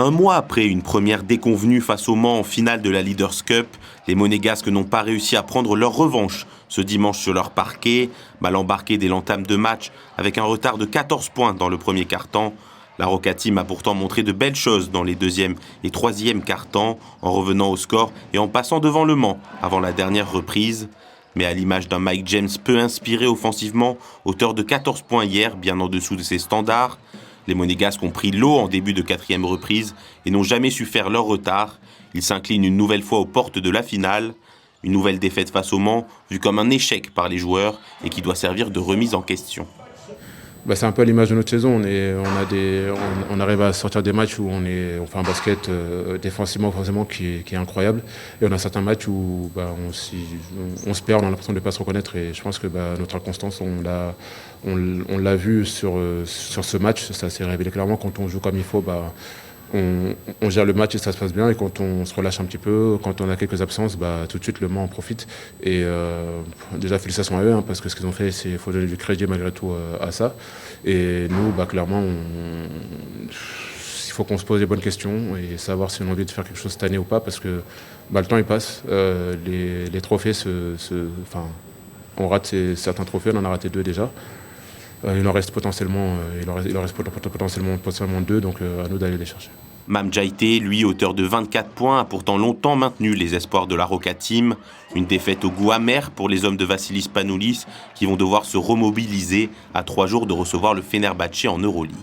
Un mois après une première déconvenue face au Mans en finale de la Leaders Cup, les Monégasques n'ont pas réussi à prendre leur revanche ce dimanche sur leur parquet, mal embarqués dès l'entame de match avec un retard de 14 points dans le premier quart-temps. La Roca Team a pourtant montré de belles choses dans les deuxième et troisième quart-temps en revenant au score et en passant devant le Mans avant la dernière reprise. Mais à l'image d'un Mike James peu inspiré offensivement, auteur de 14 points hier, bien en dessous de ses standards, les Monégasques ont pris l'eau en début de quatrième reprise et n'ont jamais su faire leur retard. Ils s'inclinent une nouvelle fois aux portes de la finale. Une nouvelle défaite face au Mans, vue comme un échec par les joueurs et qui doit servir de remise en question. C'est un peu à l'image de notre saison. On arrive à sortir des matchs où on fait un basket défensivement, offensivement qui est incroyable. Et on a certains matchs où on se perd, on a l'impression de ne pas se reconnaître. Et je pense que notre inconstance, on l'a vu sur ce match. Ça s'est révélé clairement. Quand on joue comme il faut, on gère le match et ça se passe bien. Et quand on se relâche un petit peu, quand on a quelques absences, tout de suite le Mans en profite. Et déjà félicitations à eux, parce que ce qu'ils ont fait, il faut donner du crédit malgré tout à ça. Et nous, clairement, il faut qu'on se pose les bonnes questions et savoir si on a envie de faire quelque chose cette année ou pas, parce que le temps il passe, les trophées on rate certains trophées, on en a raté 2 déjà. Il en reste potentiellement 2, donc à nous d'aller les chercher. Mame Diaité, lui, auteur de 24 points, a pourtant longtemps maintenu les espoirs de la Roca Team. Une défaite au goût amer pour les hommes de Vassilis Spanoulis qui vont devoir se remobiliser à 3 jours de recevoir le Fenerbahçe en Euroleague.